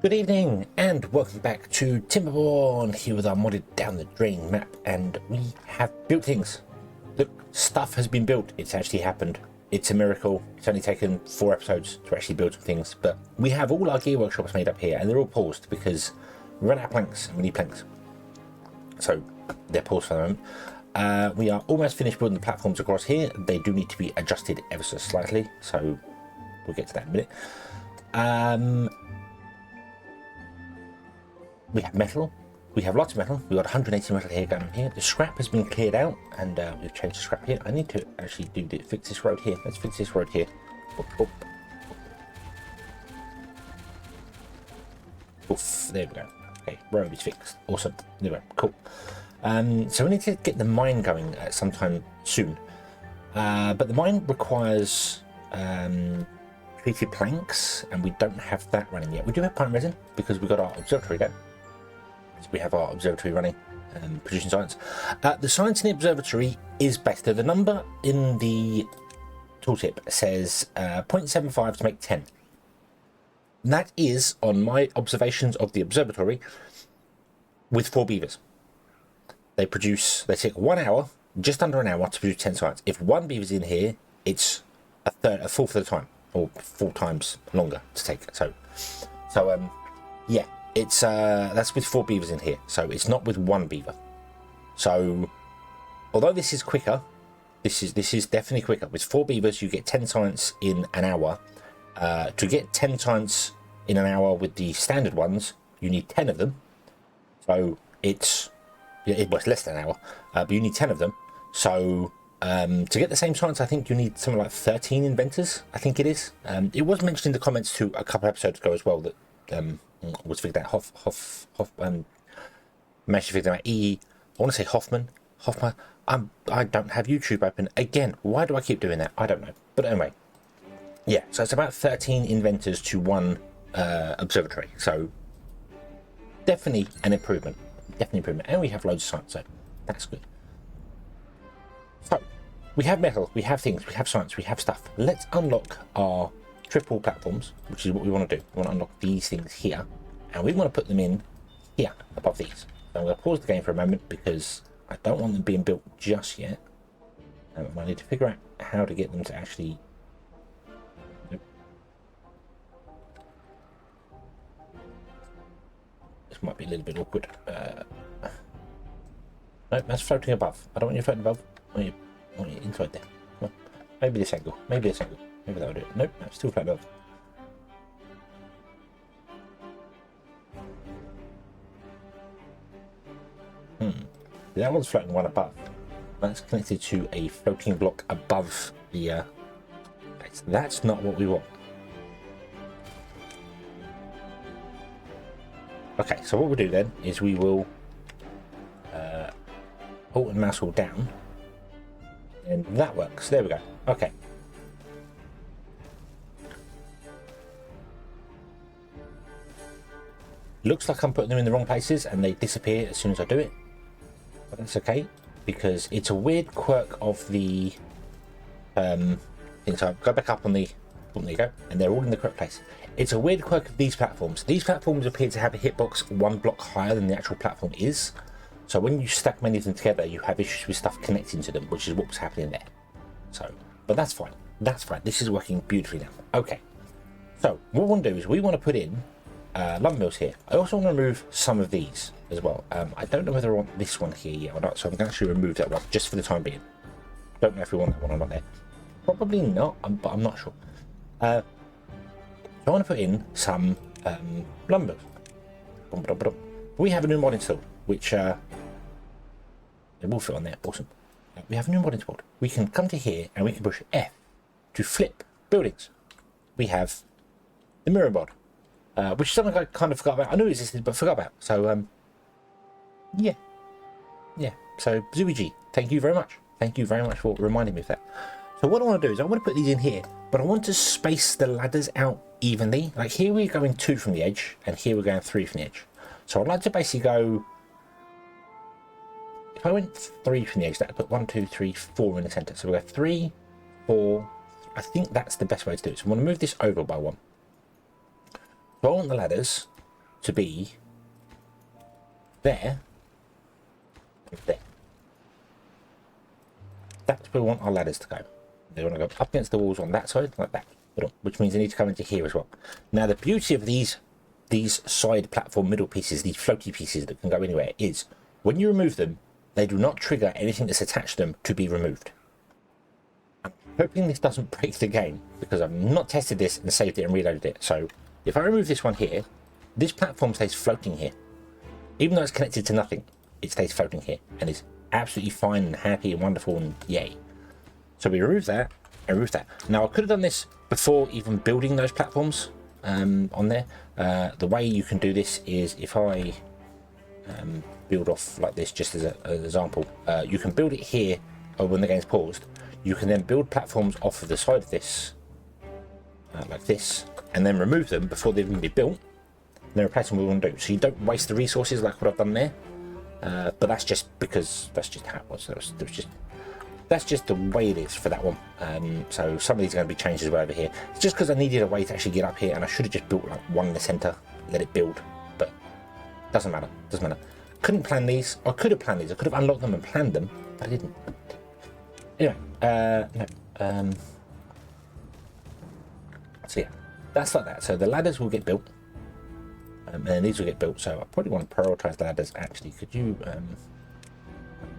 Good evening and welcome back to Timberborn, here with our modded down the drain map, and we have built things. Look, stuff has been built. It's actually happened. It's a miracle. It's only taken 4 episodes to actually build some things, but we have all our gear workshops made up here and they're all paused because we ran out of planks and we need planks. So they're paused for the moment. We are almost finished building the platforms across here. They do need to be adjusted ever so slightly, so we'll get to that in a minute. We have metal. We have lots of metal. We've got 180 metal here going here. The scrap has been cleared out and we've changed the scrap here. I need to actually fix this road here. Let's fix this road here. Oof, there we go. Okay, road is fixed. Awesome. There we go. Cool. So we need to get the mine going sometime soon. But the mine requires treated planks and we don't have that running yet. We do have plant resin because we've got our observatory there. So we have our observatory running and producing science. The science in the observatory is better. The number in the tooltip says 0.75 to make 10. And that is on my observations of the observatory with 4 beavers. They take 1 hour, just under an hour to produce 10 science. If 1 beaver's in here, it's a fourth of the time, or 4 times longer to take. So yeah. It's that's with 4 beavers in here, so it's not with 1 beaver. So although this is quicker, this is definitely quicker. With 4 beavers you get 10 science in an hour. To get 10 science in an hour with the standard ones, you need 10 of them. So it's less than an hour, but you need 10 of them. So to get the same science, I think you need something like 13 inventors, I think it is. It was mentioned in the comments to a couple episodes ago as well that was figured out managed to figure out I want to say Hoffman. I don't have YouTube open again. Why do I keep doing that? I don't know. But anyway, yeah. So it's about 13 inventors to 1 observatory. So definitely an improvement. And we have loads of science, so that's good. So we have metal, we have things, we have science, we have stuff. Let's unlock our triple platforms, which is what we want to do. We want to unlock these things here, and we want to put them in here above these. So I'm going to pause the game for a moment because I don't want them being built just yet. I need to figure out how to get them to actually. Nope. This might be a little bit awkward. No, that's floating above. I don't want you floating above. I want you inside there. Come on. Maybe this angle. Maybe that would do it. Nope, I'm still flat above. That one's floating one above. That's connected to a floating block above the place. That's not what we want. Okay, so what we'll do then is we will Alt and mouse all down. And that works. There we go. Okay. Looks like I'm putting them in the wrong places and they disappear as soon as I do it, but that's okay because it's a weird quirk of the thing. So go back up on the, there you go, and they're all in the correct place. It's a weird quirk of these platforms. These platforms appear to have a hitbox 1 block higher than the actual platform is, so when you stack many of them together you have issues with stuff connecting to them, which is what was happening there. So, but that's fine, this is working beautifully now. Okay, so what we want to do is we want to put in lumber mills here. I also want to remove some of these as well. I don't know whether I want this one here yet or not, so I'm going to actually remove that one just for the time being. Don't know if we want that one or not there. Probably not, but I'm not sure. I want to put in some lumber. We have a new mod installed, which it will fit on there. Awesome. We have a new mod installed. We can come to here and we can push F to flip buildings. We have the mirror mod. Which is something I kind of forgot about. I knew it existed, but forgot about. So, yeah. So, Zooey, thank you very much. Thank you very much for reminding me of that. So what I want to do is I want to put these in here, but I want to space the ladders out evenly. Like here we're going 2 from the edge, and here we're going 3 from the edge. So I'd like to basically go. If I went 3 from the edge, that would put 1, 2, 3, 4 in the center. So we go 3, 4. I think that's the best way to do it. So I'm going to move this over by 1. So I want the ladders to be there and there. That's where we want our ladders to go. They want to go up against the walls on that side, like that, which means they need to come into here as well. Now, the beauty of these side platform middle pieces, these floaty pieces that can go anywhere, is when you remove them, they do not trigger anything that's attached to them to be removed. I'm hoping this doesn't break the game, because I've not tested this and saved it and reloaded it. So if I remove this one here, this platform stays floating here. Even though it's connected to nothing, it stays floating here and is absolutely fine and happy and wonderful and yay. So we remove that and remove that. Now, I could have done this before even building those platforms on there. The way you can do this is if I build off like this, just as an example, you can build it here when the game's paused. You can then build platforms off of the side of this like this, and then remove them before they've even been built, and then replace them with what we want to do. So you don't waste the resources like what I've done there. But that's just because that's just how it was. That's just the way it is for that one. So some of these are going to be changed as well over here. It's just because I needed a way to actually get up here, and I should have just built like one in the center, let it build. But doesn't matter. Doesn't matter. Couldn't plan these. I could have planned these. I could have unlocked them and planned them, but I didn't. Anyway, no. So yeah, that's like that. So the ladders will get built. And then these will get built, so I probably want to prioritize the ladders. Actually, could you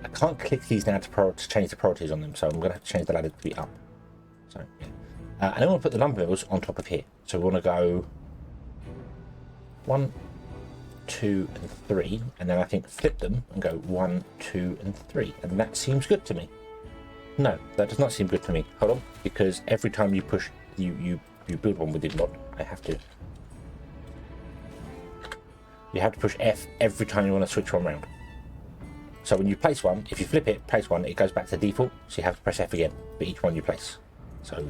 I can't click these now to change the priorities on them, so I'm going to have to change the ladder to be up. So yeah, and then we'll put the lumber mills on top of here. So we want to go 1, 2, and 3, and then I think flip them and go 1, 2, and 3, and that seems good to me. No, that does not seem good to me. Hold on, because every time you push, you build one with the mod, I have to. You have to push F every time you want to switch one round. So when you place one, if you flip it, place one, it goes back to default. So you have to press F again for each one you place. So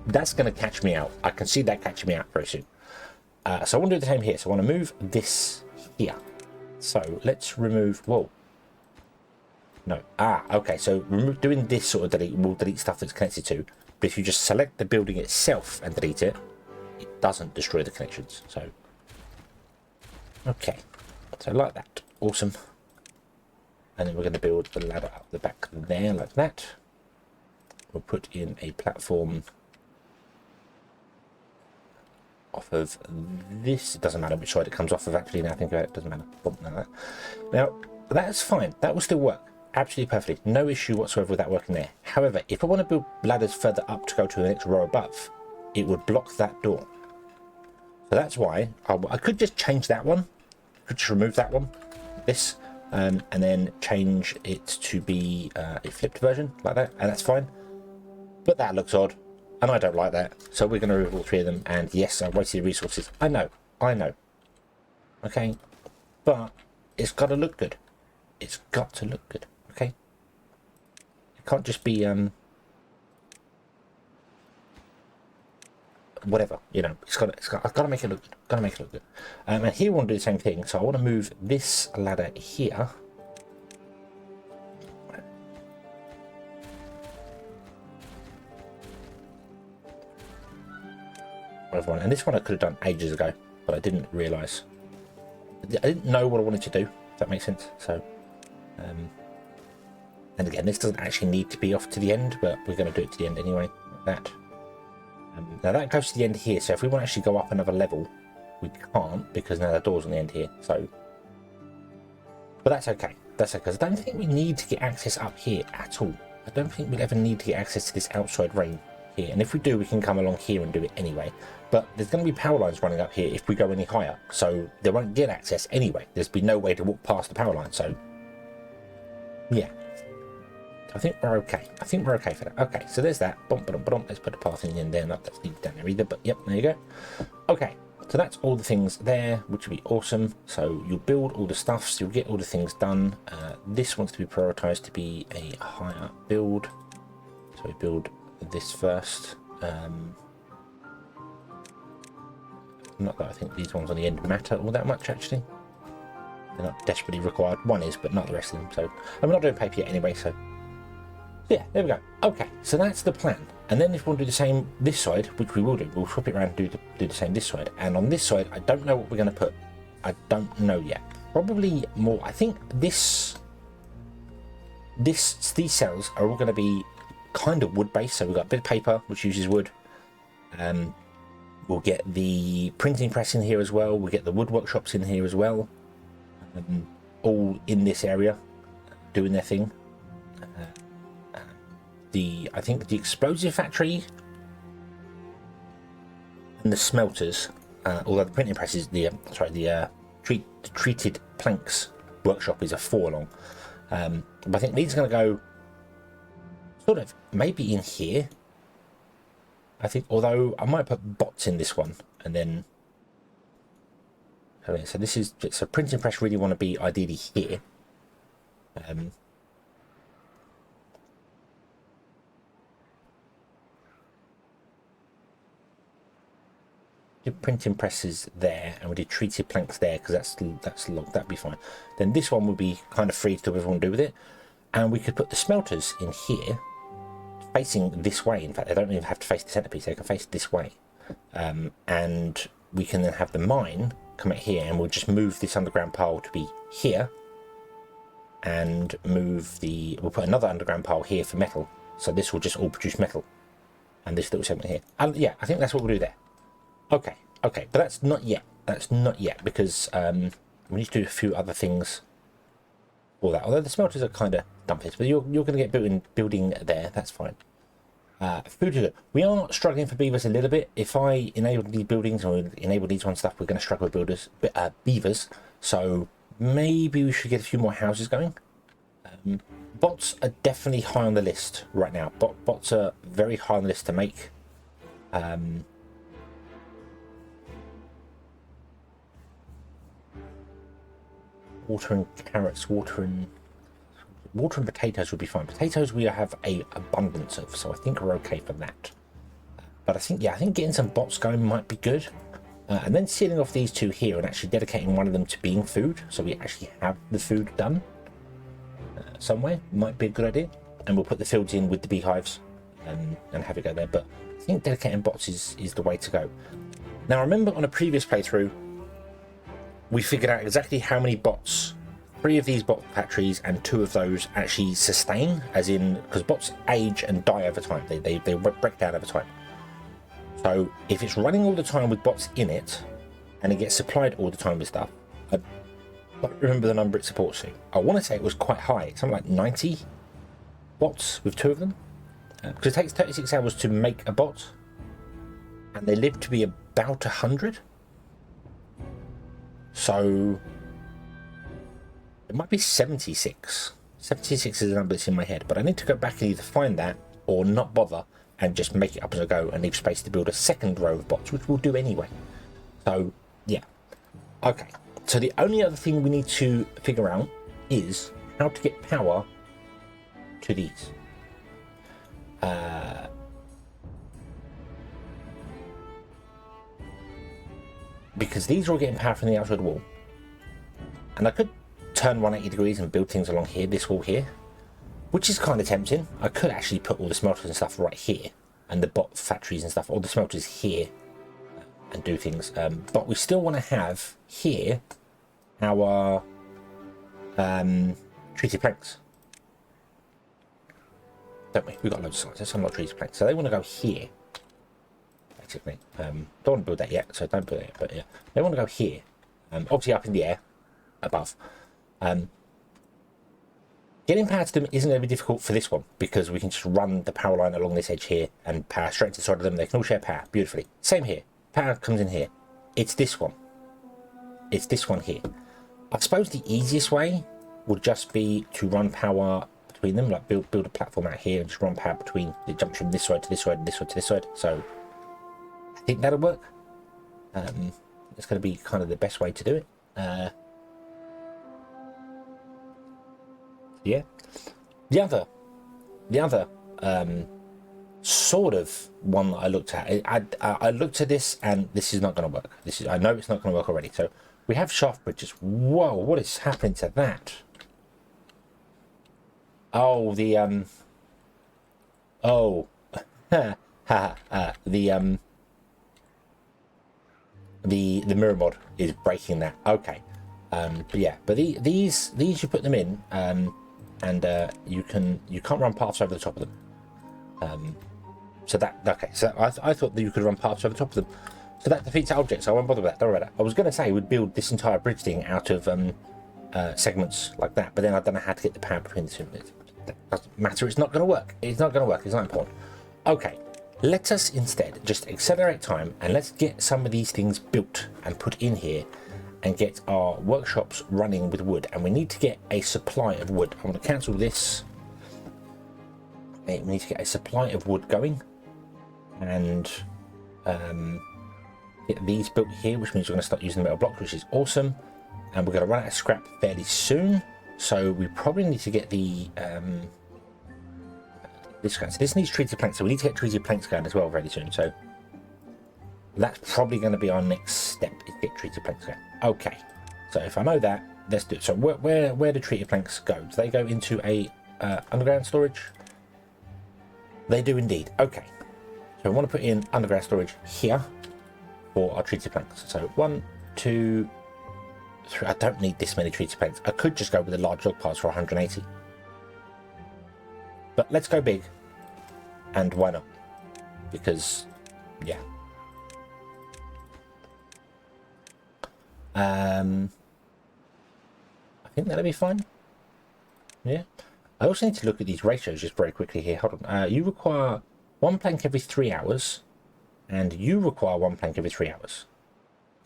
that's going to catch me out. I can see that catching me out very soon. So I want to do the same here. So I want to move this here. So let's remove, whoa. No, okay. So doing this sort of delete will delete stuff that's connected to. But if you just select the building itself and delete it, it doesn't destroy the connections. So okay, so like that, awesome. And then we're going to build the ladder up the back there like that. We'll put in a platform off of this. It doesn't matter which side it comes off of, actually, now I think about it, doesn't matter. Like that. Now that's fine, that will still work absolutely perfectly, no issue whatsoever with that working there. However, if I want to build ladders further up to go to the next row above, it would block that door. So that's why I could just change that one. I could just remove that one, this, and then change it to be a flipped version like that, and that's fine. But that looks odd, and I don't like that. So we're going to remove all three of them. And yes, I wasted resources. I know. Okay, but it's got to look good. It's got to look good. Okay, it can't just be whatever, you know. I've got to make it look good. And here we want to do the same thing. So I want to move this ladder here. And this one I could have done ages ago, but I didn't realise. I didn't know what I wanted to do. If that makes sense. So, and again, this doesn't actually need to be off to the end, but we're going to do it to the end anyway. Like that. Now that goes to the end here, so if we want to actually go up another level, we can't, because now the door's on the end here. So, but that's okay. That's okay, because I don't think we need to get access up here at all. I don't think we'll ever need to get access to this outside ring here. And if we do, we can come along here and do it anyway. But there's going to be power lines running up here if we go any higher, so they won't get access anyway. There's been no way to walk past the power line, so yeah. I think we're okay. I think we're okay for that. Okay, so there's that. Let's put a path in there. Not that's needed down there either, but yep, there you go. Okay, so that's all the things there, which will be awesome. So you'll build all the stuff, so you'll get all the things done. This wants to be prioritized to be a higher build. So we build this first. Not that I think these ones on the end matter all that much, actually. They're not desperately required. One is, but not the rest of them. So I'm not doing paper yet anyway, so yeah, there we go. Okay, so that's the plan. And then if we want to do the same this side, which we will do, we'll swap it around and do the same this side. And on this side, I don't know what we're going to put I don't know yet. Probably more. I think these cells are all going to be kind of wood based. So we've got a bit of paper which uses wood. We'll get the printing press in here as well. We'll get the wood workshops in here as well. All in this area, doing their thing. I think the explosive factory and the smelters, although the printing press is the treated planks workshop is a 4 long. But I think these are going to go sort of maybe in here. I think, although I might put bots in this one, and then so this is so printing press really want to be ideally here. The printing presses there, and we did treated planks there because that's logged. That'd be fine. Then this one would be kind of free to do whatever we want to do with it, and we could put the smelters in here, facing this way. In fact, they don't even have to face the centerpiece; they can face this way, and we can then have the mine come out here, and we'll just move this underground pile to be here, and we'll put another underground pile here for metal. So this will just all produce metal, and this little segment here. And yeah, I think that's what we'll do there. Okay, but that's not yet. That's not yet because we need to do a few other things for that. Although the smelters are kind of dumpers, but you're going to get building there. That's fine. Food is good. We are struggling for beavers a little bit. If I enable these buildings or enable these one stuff, we're going to struggle with beavers. So maybe we should get a few more houses going. Bots are definitely high on the list right now. Bots are very high on the list to make. Water and carrots, water and potatoes would be fine. Potatoes we have a abundance of, so I think we're okay for that. But I think getting some bots going might be good. And then sealing off these two here and actually dedicating one of them to being food, so we actually have the food done somewhere, might be a good idea. And we'll put the fields in with the beehives and have it go there. But I think dedicating bots is the way to go. Now remember on a previous playthrough, we figured out exactly how many bots, 3 of these bot factories and 2 of those actually sustain, as in, because bots age and die over time. They break down over time. So if it's running all the time with bots in it, and it gets supplied all the time with stuff, I don't remember the number it supports to. I want to say it was quite high, something like 90 bots with 2 of them. Because it takes 36 hours to make a bot, and they live to be about 100. So it might be 76. 76 is the number that's in my head, but I need to go back and either find that or not bother and just make it up as I go and leave space to build a second row of bots, which we'll do anyway. So yeah, okay. So the only other thing we need to figure out is how to get power to these. Because these are all getting power from the outside wall, and I could turn 180 degrees and build things along here, this wall here, which is kind of tempting. I could actually put all the smelters and stuff right here, and the bot factories and stuff, all the smelters here, and do things. But we still want to have here our treated planks, don't we? We've got loads of sites. There's some lot of treated planks, so they want to go here. Don't want to build that yet, so don't build it yet, but yeah, they want to go here, obviously up in the air above. Getting power to them isn't going to be difficult for this one because we can just run the power line along this edge here and power straight to the side of them. They can all share power beautifully. Same here, power comes in here. It's this one here. I suppose the easiest way would just be to run power between them, like build a platform out here and just run power between. It jumps from this side to this side and this side to this side, so I think that'll work. It's going to be kind of the best way to do it. Yeah. The other sort of one that I looked at. I looked at this, and this is not going to work. I know it's not going to work already. So we have shaft bridges. Whoa! What is happening to that? Oh, the The mirror mod is breaking that. Okay. But yeah, but these you put them in, and you can't run paths over the top of them. So that, okay, so I thought that you could run paths over the top of them. So that defeats that object, so I won't bother with that. Don't worry about that. I was going to say we'd build this entire bridge thing out of segments like that, but then I don't know how to get the power between the two. That doesn't matter. It's not going to work. It's not going to work. It's not important. Okay, let us instead just accelerate time and let's get some of these things built and put in here and get our workshops running with wood. And we need to get a supply of wood. I want to cancel this. We need to get a supply of wood going and get these built here, which means we're going to start using the metal blocks, which is awesome. And we're going to run out of scrap fairly soon, so we probably need to get the this guy. So this needs treated planks, so we need to get treated planks going as well very soon. So that's probably going to be our next step, is get treated planks going. Okay, so if I know that, let's do it. So where do treated planks go? Do they go into a underground storage? They do indeed. Okay, so we want to put in underground storage here for our treated planks. So 1, 2, 3. I don't need this many treated planks. I could just go with a large log piles for 180. But let's go big. And why not? Because, yeah. I think that'll be fine. Yeah. I also need to look at these ratios just very quickly here. Hold on. You require 1 plank every 3 hours. And you require 1 plank every 3 hours.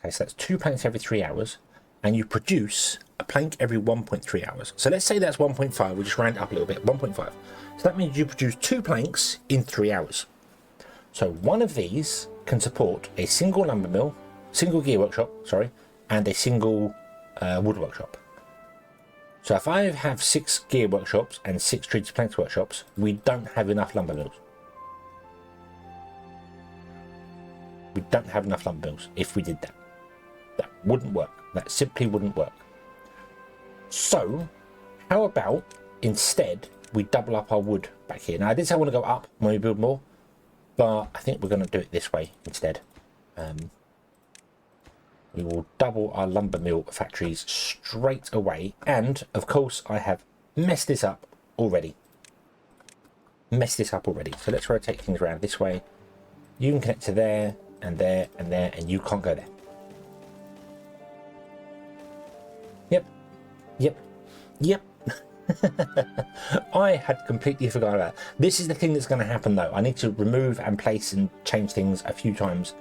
Okay, so that's 2 planks every 3 hours. And you produce a plank every 1.3 hours. So let's say that's 1.5. We'll just round it up a little bit. 1.5. So that means you produce 2 planks in 3 hours. So one of these can support a single lumber mill, single gear workshop, sorry, and a single wood workshop. So if I have 6 gear workshops and 6 treated planks workshops, we don't have enough lumber mills. We don't have enough lumber mills if we did that. That wouldn't work. That simply wouldn't work. So how about instead we double up our wood back here? Now I did say I want to go up when we build more, but I think we're going to do it this way instead. We will double our lumber mill factories straight away. And of course I have messed this up already. So let's rotate things around this way. You can connect to there and there and there, and you can't go there. Yep. I had completely forgotten about that. This is the thing that's going to happen though. I need to remove and place and change things a few times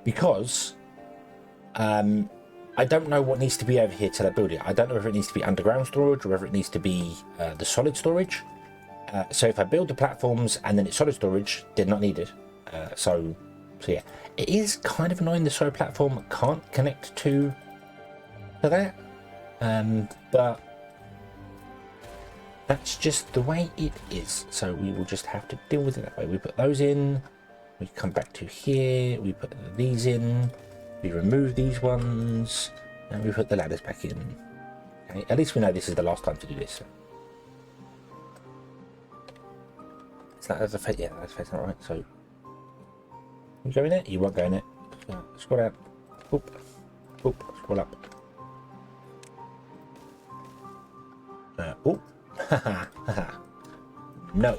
because I don't know what needs to be over here till I build it. I don't know if it needs to be underground storage or whether it needs to be the solid storage. So if I build the platforms and then it's solid storage, they're not needed. So yeah, it is kind of annoying the solar platform can't connect to that. But that's just the way it is, so we will just have to deal with it that way. We put those in, we come back to here, we put these in, we remove these ones, and we put the ladders back in. Okay, at least we know this is the last time to do this. Is that as a face? Yeah, that's facing right. So you go in it, you won't go in it. Scroll out, boop, boop, scroll up. Oh, no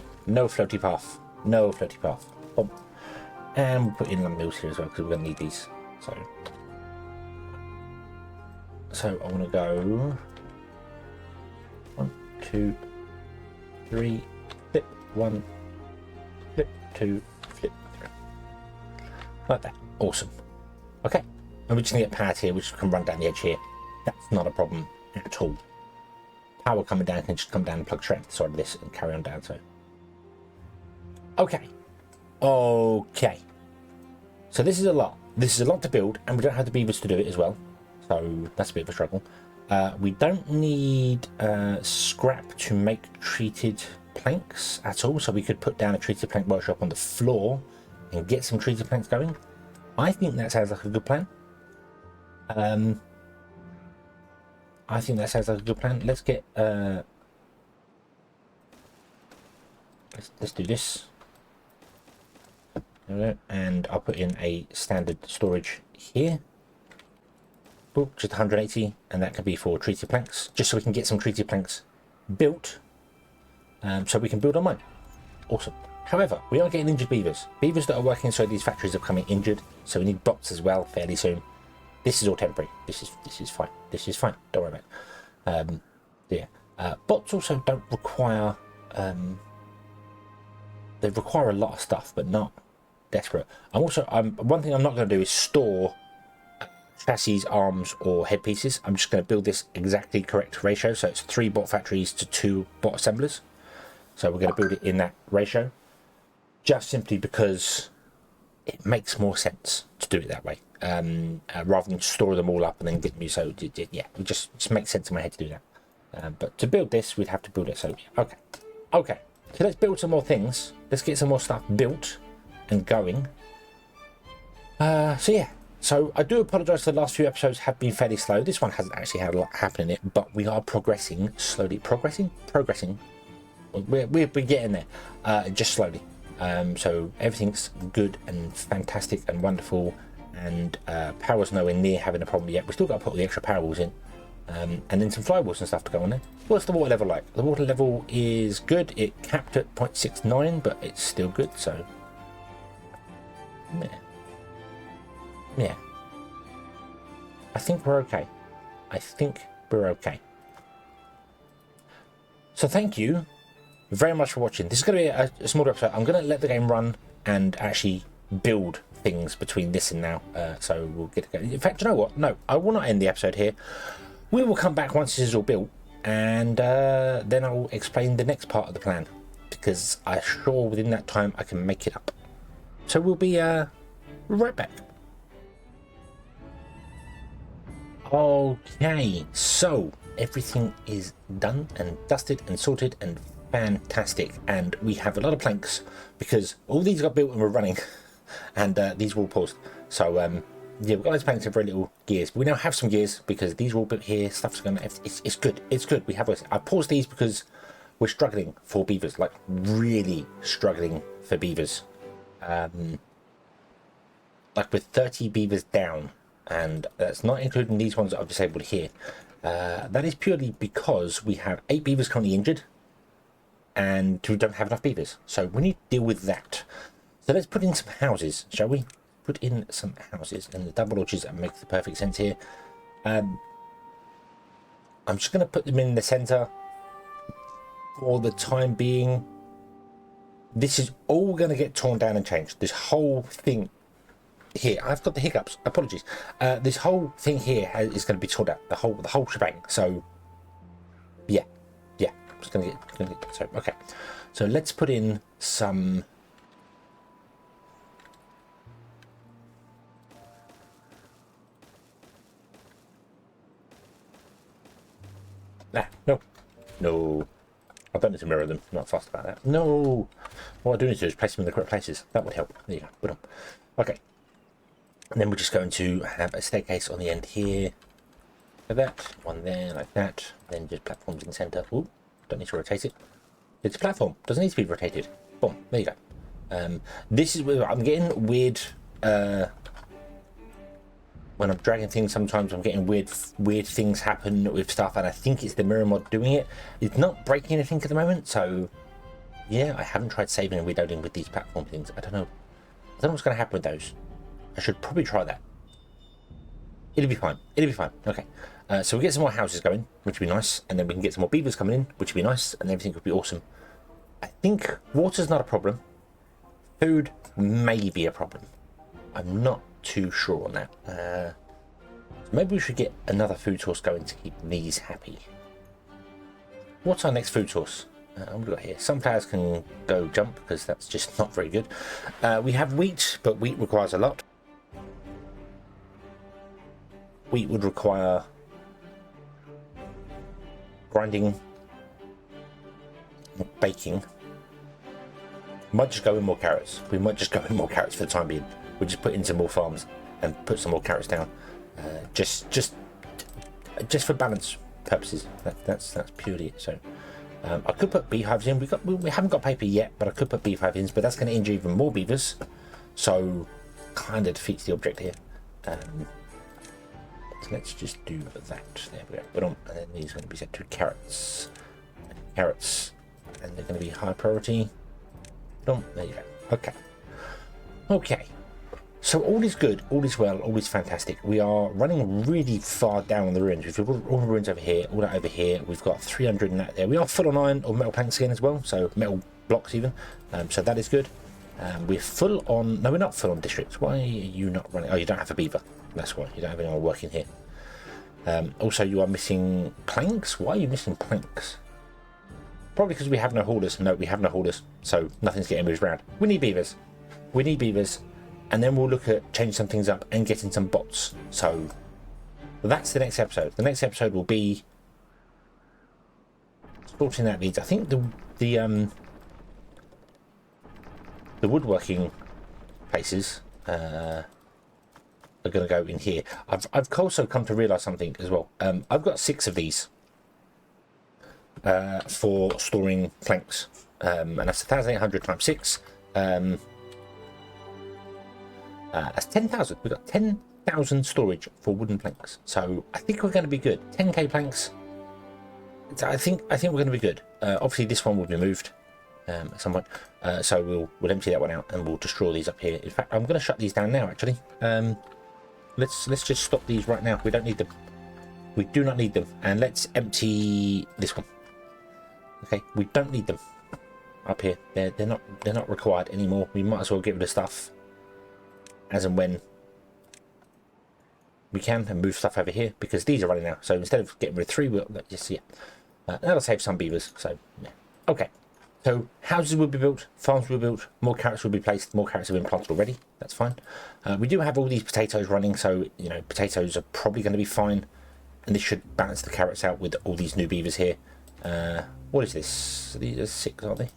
floaty path. No floaty path. Boom. And we'll put in lumber mills here as well because we're going to need these. So I want to go 1, 2, 3, flip 1, flip 2, flip 3. Like that. Awesome. Okay. And we're just going to get pads here which can run down the edge here. That's not a problem at all. Power coming down can just come down and plug straight to the side of this and carry on down. So okay, so this is a lot to build, and we don't have the beavers to do it as well, so that's a bit of a struggle. We don't need scrap to make treated planks at all, so we could put down a treated plank workshop on the floor and get some treated planks going. I think that sounds like a good plan. I think that sounds like a good plan. Let's get let's do this. And I'll put in a standard storage here. oh, just 180, and that can be for treated planks, just so we can get some treated planks built, so we can build on mine. Awesome. However, we are getting injured beavers. Beavers that are working inside these factories are becoming injured, so we need bots as well fairly soon. This is all temporary. This is fine. This is fine. Don't worry about it. Yeah. Bots also don't require. They require a lot of stuff, but not desperate. One thing I'm not going to do is store chassis, arms, or headpieces. I'm just going to build this exactly correct ratio. So it's 3 bot factories to 2 bot assemblers. So we're going to build it in that ratio, just simply because it makes more sense to do it that way, rather than store them all up and then get them. So yeah, it just makes sense in my head to do that. But to build this, we'd have to build it. So okay. So let's build some more things. Let's get some more stuff built and going. So yeah. So I do apologise for the last few episodes have been fairly slow. This one hasn't actually had a lot happen in it, but we are progressing slowly. Progressing. We're getting there, just slowly. So everything's good and fantastic and wonderful, and power's nowhere near having a problem yet. We've still got to put all the extra power walls in, and then some flywheels and stuff to go on there. What's the water level like? The water level is good. It capped at 0.69, but it's still good. So yeah, I think we're okay. So thank you very much for watching. This is going to be a smaller episode. I'm going to let the game run and actually build things between this and now. So we'll get to go. In fact, you know what? No, I will not end the episode here. We will come back once this is all built, and then I will explain the next part of the plan, because I'm sure within that time I can make it up. So we'll be right back. Okay, so everything is done and dusted and sorted and fantastic, and we have a lot of planks because all these got built and we're running, and these were all paused. So yeah, we've got those planks and very little gears, but we now have some gears because these were all built here. Stuff's going. It's good. It's good. We have. I paused these because we're struggling for beavers, like really struggling for beavers. Like with 30 beavers down, and that's not including these ones that I've disabled here. That is purely because we have 8 beavers currently injured, and we don't have enough beavers, so we need to deal with that. So let's put in some houses, shall we? Put in some houses, and the double arches make the perfect sense here. I'm just going to put them in the center for the time being. This is all going to get torn down and changed. This whole thing here, I've got the hiccups, apologies. This whole thing here is going to be torn down, the whole shebang. So yeah, it's going to get so okay. So let's put in some. No. I don't need to mirror them. I'm not fussed about that. No. What I do need to do is place them in the correct places. That would help. There you go. Put them. Okay. And then we're just going to have a staircase on the end here. Like that. One there, like that. Then just platforms in the centre. Ooh, don't need to rotate it. It's a platform. Doesn't need to be rotated. Boom. There you go. This is where I'm getting weird. When I'm dragging things, sometimes I'm getting weird things happen with stuff, and I think it's the mirror mod doing it. It's not breaking anything at the moment, so yeah, I haven't tried saving and reloading with these platform things. I don't know what's going to happen with those. I should probably try that. It'll be fine. Okay, so we get some more houses going, which would be nice, and then we can get some more beavers coming in, which would be nice, and everything would be awesome. I think water's not a problem. Food may be a problem. I'm not too sure on that. Maybe we should get another food source going to keep these happy. What's our next food source? What have we got here? Sunflowers can go jump because that's just not very good. We have wheat, but wheat requires a lot. Wheat would require grinding, baking. Might just go in more carrots. We might just go in more carrots for the time being. We'll just put in some more farms and put some more carrots down, just for balance purposes. That's purely it. So I could put beehives in. We haven't got paper yet, but I could put beehive in. But that's going to injure even more beavers. So kind of defeats the object here. So let's just do that. There we go. And then these are going to be set to carrots. Carrots. And they're going to be high priority. Boom. There you go. Okay. Okay. So all is good, all is well, all is fantastic. We are running really far down on the ruins. We've got all the ruins over here, all that over here. We've got 300 in that there. We are full on iron or metal planks again as well, so metal blocks even. So that is good. We're full on... No, we're not full on districts. Why are you not running? Oh, you don't have a beaver. That's why. You don't have anyone working here. Also, you are missing planks. Why are you missing planks? Probably because we have no haulers. No, we have no haulers, so nothing's getting moved around. We need beavers. We need beavers. And then we'll look at changing some things up and getting some bots. So that's the next episode. The next episode will be sorting out these. I think the woodworking places are going to go in here. I've also come to realise something as well. I've got 6 of these for storing planks, and that's 1,800 times 6. That's 10,000. We've got 10,000 storage for wooden planks. So I think we're going to be good. 10k planks. I think we're going to be good. Obviously, this one will be moved at some point. So we'll empty that one out and we'll destroy these up here. In fact, I'm going to shut these down now. Actually, let's just stop these right now. We don't need them. We do not need them. And let's empty this one. Okay, we don't need them up here. They're not required anymore. We might as well get rid of stuff as and when we can and move stuff over here because these are running now. So instead of getting rid of 3, we'll just see it. That'll save some beavers. So yeah. Okay. So houses will be built, farms will be built, more carrots will be placed, more carrots have been planted already. That's fine. We do have all these potatoes running, so you know potatoes are probably going to be fine, and this should balance the carrots out with all these new beavers here. What is this? These are 6, aren't they?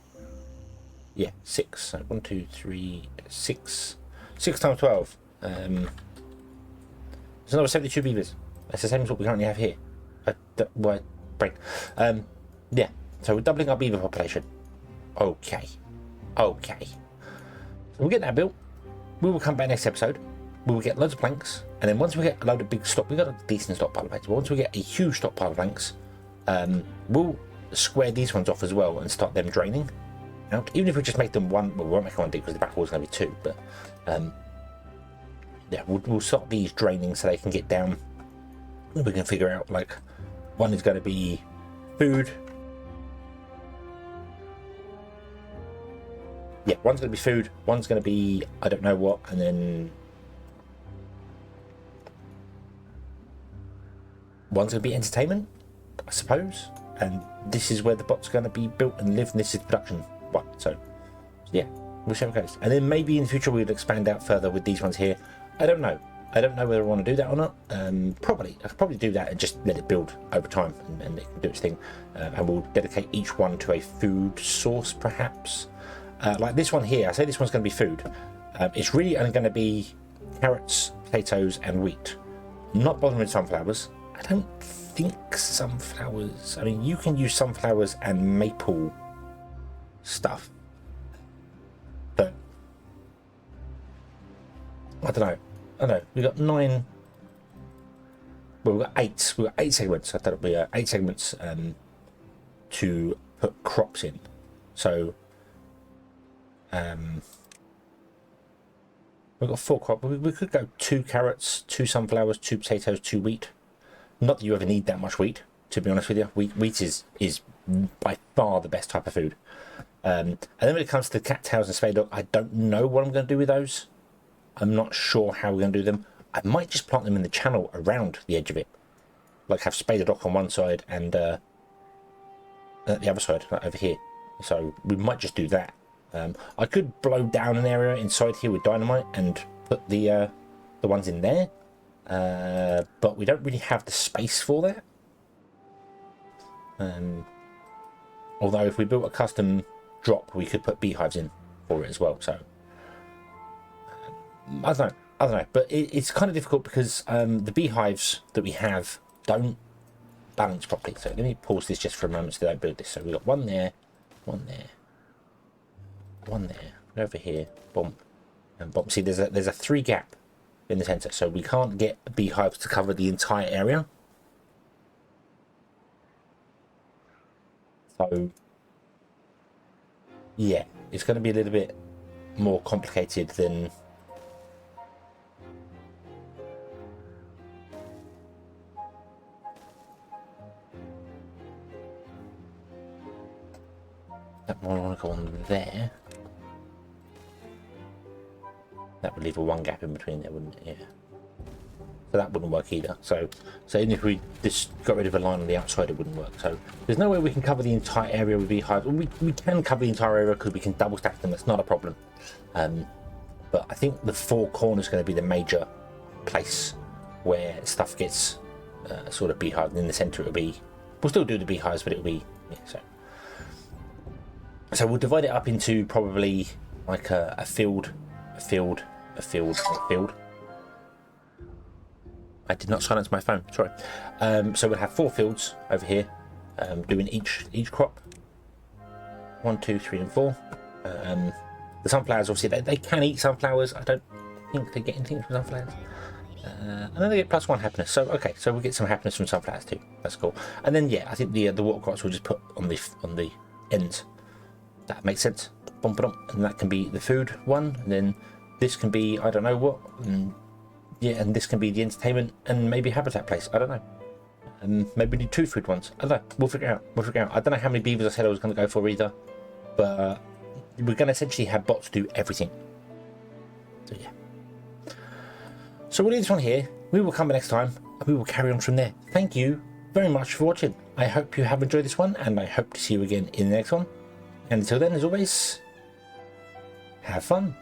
Yeah, 6. So 1, 2, 3, 6. 6 times 12. There's another 72 beavers. That's the same as what we currently have here. Brain. Yeah, so we're doubling our beaver population. Okay. Okay. So we'll get that built. We will come back next episode. We will get loads of planks. And then once we get a load of big stock, we've got a decent stockpile of planks. But once we get a huge stockpile of planks, we'll square these ones off as well and start them draining out. Even if we just make them one, well, we won't make one deep because the back wall's going to be 2, but yeah, we'll stop these draining so they can get down. And we can figure out like one is going to be food. Yeah, one's going to be food, one's going to be I don't know what, and then one's going to be entertainment, I suppose. And this is where the bot's going to be built and live, and this is production one. So yeah, we'll see how it goes. And then maybe in the future we'll expand out further with these ones here. I don't know. I don't know whether I want to do that or not. Probably. I could probably do that and just let it build over time and it can do its thing. And we'll dedicate each one to a food source, perhaps. Like this one here, I say this one's going to be food. It's really only going to be carrots, potatoes, and wheat. Not bothering with sunflowers. I don't think sunflowers... I mean, you can use sunflowers and maple stuff. But I don't know. We've got 9... Well, we've got 8. We've got 8 segments. I thought it'd be 8 segments to put crops in. So... we've got 4 crops. We could go 2 carrots, 2 sunflowers, 2 potatoes, 2 wheat. Not that you ever need that much wheat, to be honest with you. Wheat is by far the best type of food. And then when it comes to the cattails and STHedgehog, I don't know what I'm going to do with those. I'm not sure how we're going to do them. I might just plant them in the channel around the edge of it. Like have STHedgehog on one side and the other side, like over here. So we might just do that. I could blow down an area inside here with dynamite and put the ones in there, but we don't really have the space for that. Although if we built a custom drop, we could put beehives in for it as well. So I don't know, but it's kind of difficult because the beehives that we have don't balance properly. So let me pause this just for a moment so that I build this. So we've got one there, one there. One there, over here, boom, and boom. See, there's a 3 gap in the center, so we can't get beehives to cover the entire area. So yeah, it's going to be a little bit more complicated than that one. I want to go on there. That would leave a one gap in between there, wouldn't it? Yeah. So that wouldn't work either. So even if we just got rid of a line on the outside, it wouldn't work. So there's no way we can cover the entire area with beehives. We can cover the entire area because we can double stack them. That's not a problem. But I think the four corners is going to be the major place where stuff gets sort of beehive. And in the center, it'll be, we'll still do the beehives, but it'll be, yeah, so we'll divide it up into probably like a field. I did not silence my phone, sorry. So we'll have 4 fields over here, doing each crop. 1, 2, 3, and 4. The sunflowers, obviously, they can eat sunflowers. I don't think they get anything from sunflowers. And then they get +1 happiness. So okay, so we'll get some happiness from sunflowers too. That's cool. And then yeah, I think the water crops we'll just put on the ends. That makes sense. Bump it up, and that can be the food one, and then this can be I don't know what, and yeah, and this can be the entertainment and maybe habitat place. I don't know. And maybe we need 2 food ones. I don't know. We'll figure it out. I don't know how many beavers I said I was going to go for either, but we're going to essentially have bots do everything. So yeah. So we'll leave this one here. We will come back next time, and we will carry on from there. Thank you very much for watching. I hope you have enjoyed this one, and I hope to see you again in the next one. And until then, as always, have fun.